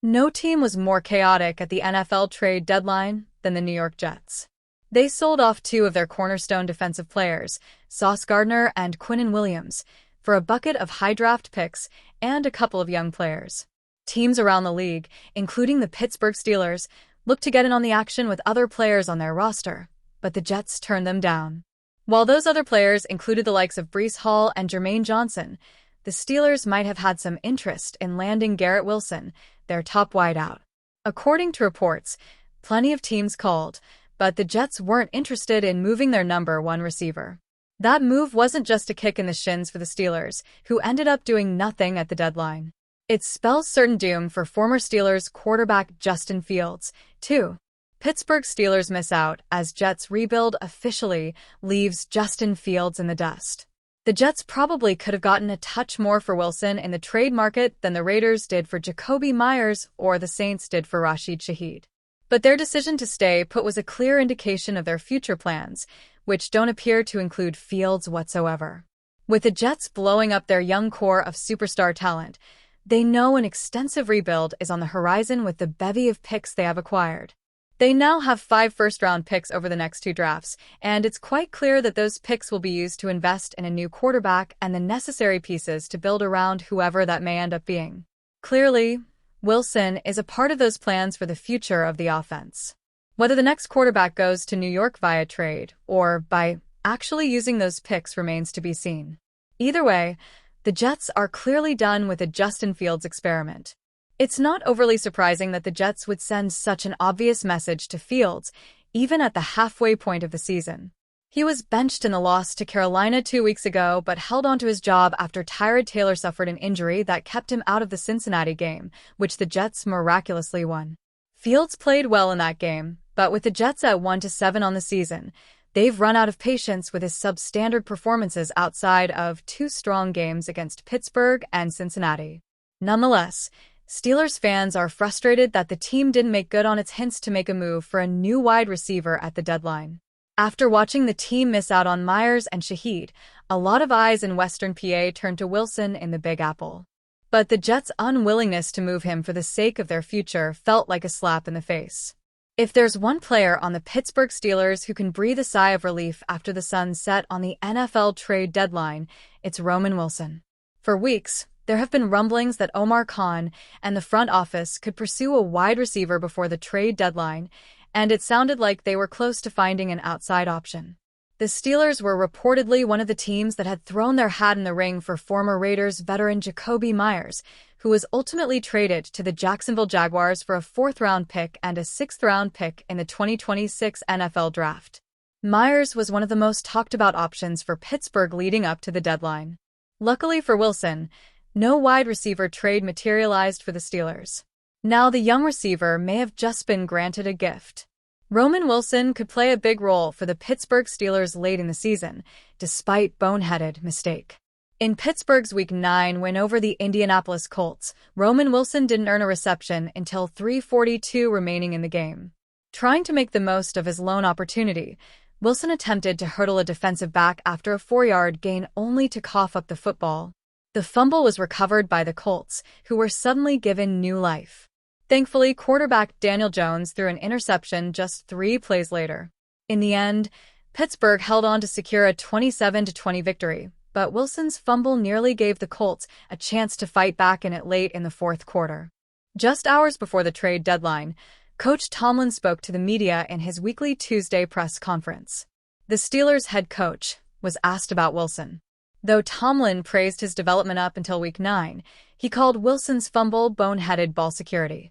No team was more chaotic at the NFL trade deadline than the New York Jets. They sold off two of their cornerstone defensive players, Sauce Gardner and Quinnen Williams, for a bucket of high draft picks and a couple of young players. Teams around the league, including the Pittsburgh Steelers, looked to get in on the action with other players on their roster, but the Jets turned them down. While those other players included the likes of Breece Hall and Jermaine Johnson, the Steelers might have had some interest in landing Garrett Wilson, their top wideout. According to reports, plenty of teams called, but the Jets weren't interested in moving their number one receiver. That move wasn't just a kick in the shins for the Steelers, who ended up doing nothing at the deadline. It spells certain doom for former Steelers quarterback Justin Fields, too. Pittsburgh Steelers miss out as Jets rebuild officially leaves Justin Fields in the dust. The Jets probably could have gotten a touch more for Wilson in the trade market than the Raiders did for Jakobi Meyers or the Saints did for Rashid Shaheed. But their decision to stay put was a clear indication of their future plans, which don't appear to include Fields whatsoever. With the Jets blowing up their young core of superstar talent, they know an extensive rebuild is on the horizon with the bevy of picks they have acquired. They now have 5 first-round picks over the next 2 drafts, and it's quite clear that those picks will be used to invest in a new quarterback and the necessary pieces to build around whoever that may end up being. Clearly, Wilson is a part of those plans for the future of the offense. Whether the next quarterback goes to New York via trade or by actually using those picks remains to be seen. Either way, the Jets are clearly done with the Justin Fields experiment. It's not overly surprising that the Jets would send such an obvious message to Fields, even at the halfway point of the season. He was benched in the loss to Carolina 2 weeks ago, but held onto his job after Tyrod Taylor suffered an injury that kept him out of the Cincinnati game, which the Jets miraculously won. Fields played well in that game, but with the Jets at 1-7 on the season, they've run out of patience with his substandard performances outside of 2 strong games against Pittsburgh and Cincinnati. Nonetheless, Steelers fans are frustrated that the team didn't make good on its hints to make a move for a new wide receiver at the deadline. After watching the team miss out on Meyers and Shaheed, a lot of eyes in Western PA turned to Wilson in the Big Apple. But the Jets' unwillingness to move him for the sake of their future felt like a slap in the face. If there's one player on the Pittsburgh Steelers who can breathe a sigh of relief after the sun set on the NFL trade deadline, it's Roman Wilson. For weeks, there have been rumblings that Omar Khan and the front office could pursue a wide receiver before the trade deadline, and it sounded like they were close to finding an outside option. The Steelers were reportedly one of the teams that had thrown their hat in the ring for former Raiders veteran Jakobi Meyers, who was ultimately traded to the Jacksonville Jaguars for a 4th-round pick and a 6th-round pick in the 2026 NFL Draft. Meyers was one of the most talked-about options for Pittsburgh leading up to the deadline. Luckily for Wilson, no wide receiver trade materialized for the Steelers. Now the young receiver may have just been granted a gift. Roman Wilson could play a big role for the Pittsburgh Steelers late in the season, despite boneheaded mistake. In Pittsburgh's Week 9 win over the Indianapolis Colts, Roman Wilson didn't earn a reception until 3:42 remaining in the game. Trying to make the most of his lone opportunity, Wilson attempted to hurdle a defensive back after a 4-yard gain only to cough up the football. The fumble was recovered by the Colts, who were suddenly given new life. Thankfully, quarterback Daniel Jones threw an interception just 3 plays later. In the end, Pittsburgh held on to secure a 27-20 victory, but Wilson's fumble nearly gave the Colts a chance to fight back in it late in the 4th quarter. Just hours before the trade deadline, Coach Tomlin spoke to the media in his weekly Tuesday press conference. The Steelers' head coach was asked about Wilson. Though Tomlin praised his development up until Week 9, he called Wilson's fumble boneheaded ball security.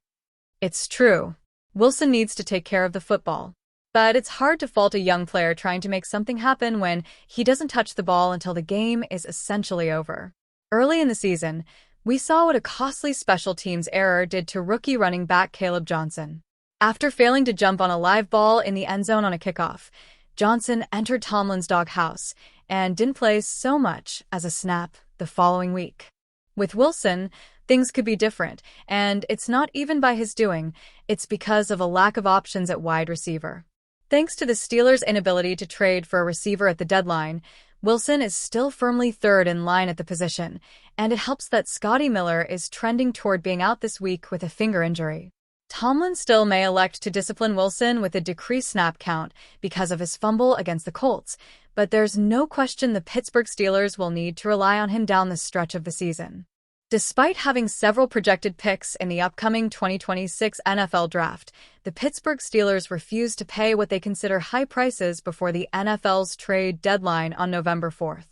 It's true, Wilson needs to take care of the football. But it's hard to fault a young player trying to make something happen when he doesn't touch the ball until the game is essentially over. Early in the season, we saw what a costly special teams error did to rookie running back Caleb Johnson. After failing to jump on a live ball in the end zone on a kickoff, Johnson entered Tomlin's doghouse and didn't play so much as a snap the following week. With Wilson, things could be different, and it's not even by his doing, it's because of a lack of options at wide receiver. Thanks to the Steelers' inability to trade for a receiver at the deadline, Wilson is still firmly third in line at the position, and it helps that Scotty Miller is trending toward being out this week with a finger injury. Tomlin still may elect to discipline Wilson with a decreased snap count because of his fumble against the Colts, but there's no question the Pittsburgh Steelers will need to rely on him down the stretch of the season. Despite having several projected picks in the upcoming 2026 NFL Draft, the Pittsburgh Steelers refuse to pay what they consider high prices before the NFL's trade deadline on November 4th.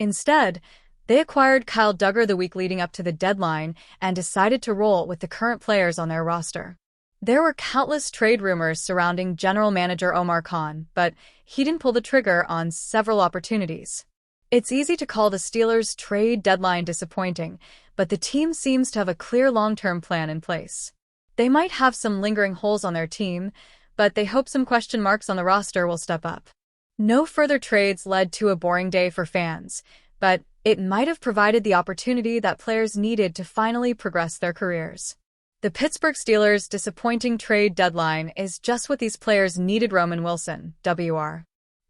Instead, they acquired Kyle Duggar the week leading up to the deadline and decided to roll with the current players on their roster. There were countless trade rumors surrounding general manager Omar Khan, but he didn't pull the trigger on several opportunities. It's easy to call the Steelers' trade deadline disappointing, but the team seems to have a clear long-term plan in place. They might have some lingering holes on their team, but they hope some question marks on the roster will step up. No further trades led to a boring day for fans, but it might have provided the opportunity that players needed to finally progress their careers. The Pittsburgh Steelers' disappointing trade deadline is just what these players needed. Roman Wilson, Wr.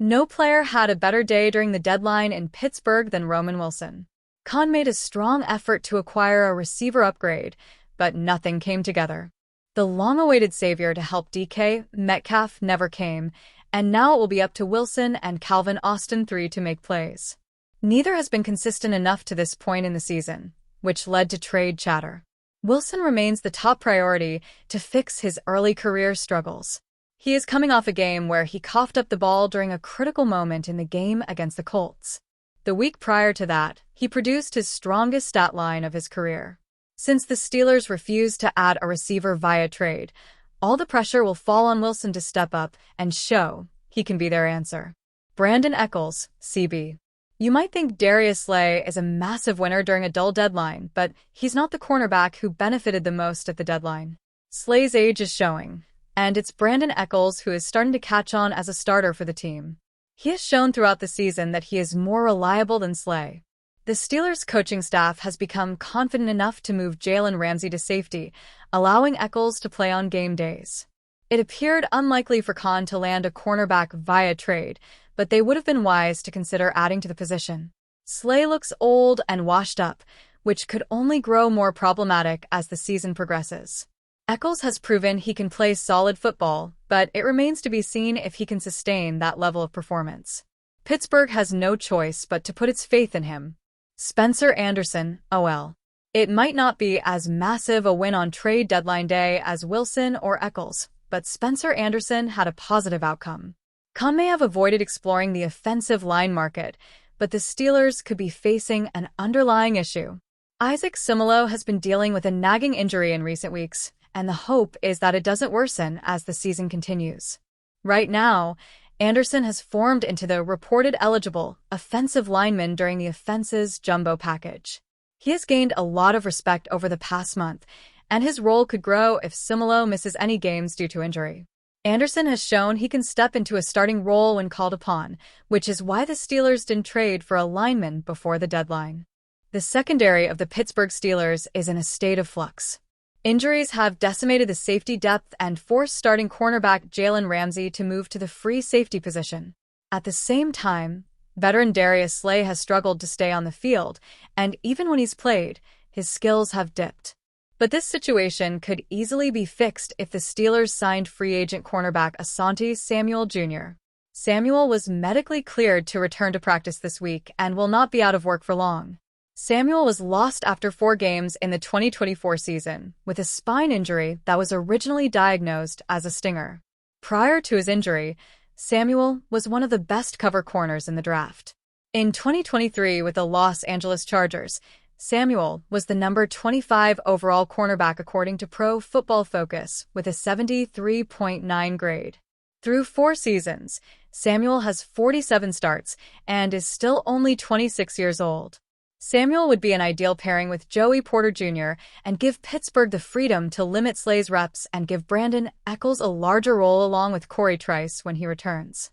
No player had a better day during the deadline in Pittsburgh than Roman Wilson. Khan made a strong effort to acquire a receiver upgrade, but nothing came together. The long-awaited savior to help DK Metcalf never came, and now it will be up to Wilson and Calvin Austin III to make plays. Neither has been consistent enough to this point in the season, which led to trade chatter. Wilson remains the top priority to fix his early career struggles. He is coming off a game where he coughed up the ball during a critical moment in the game against the Colts. The week prior to that, he produced his strongest stat line of his career. Since the Steelers refused to add a receiver via trade, all the pressure will fall on Wilson to step up and show he can be their answer. Brandon Echols, CB. You might think Darius Slay is a massive winner during a dull deadline, but he's not the cornerback who benefited the most at the deadline. Slay's age is showing, and it's Brandon Echols who is starting to catch on as a starter for the team. He has shown throughout the season that he is more reliable than Slay. The Steelers' coaching staff has become confident enough to move Jalen Ramsey to safety, allowing Echols to play on game days. It appeared unlikely for Khan to land a cornerback via trade, but they would have been wise to consider adding to the position. Slay looks old and washed up, which could only grow more problematic as the season progresses. Echols has proven he can play solid football, but it remains to be seen if he can sustain that level of performance. Pittsburgh has no choice but to put its faith in him. Spencer Anderson, OL. It might not be as massive a win on trade deadline day as Wilson or Echols, but Spencer Anderson had a positive outcome. Khan may have avoided exploring the offensive line market, but the Steelers could be facing an underlying issue. Isaac Seumalo has been dealing with a nagging injury in recent weeks, and the hope is that it doesn't worsen as the season continues. Right now, Anderson has formed into the reported eligible offensive lineman during the offense's jumbo package. He has gained a lot of respect over the past month, and his role could grow if Seumalo misses any games due to injury. Anderson has shown he can step into a starting role when called upon, which is why the Steelers didn't trade for a lineman before the deadline. The secondary of the Pittsburgh Steelers is in a state of flux. Injuries have decimated the safety depth and forced starting cornerback Jalen Ramsey to move to the free safety position. At the same time, veteran Darius Slay has struggled to stay on the field, and even when he's played, his skills have dipped. But this situation could easily be fixed if the Steelers signed free agent cornerback Asante Samuel Jr. Samuel was medically cleared to return to practice this week and will not be out of work for long. Samuel was lost after 4 games in the 2024 season with a spine injury that was originally diagnosed as a stinger. Prior to his injury, Samuel was one of the best cover corners in the draft. In 2023 with the Los Angeles Chargers, Samuel was the number 25 overall cornerback according to Pro Football Focus with a 73.9 grade. Through 4 seasons, Samuel has 47 starts and is still only 26 years old. Samuel would be an ideal pairing with Joey Porter Jr. and give Pittsburgh the freedom to limit Slay's reps and give Brandon Echols a larger role along with Corey Trice when he returns.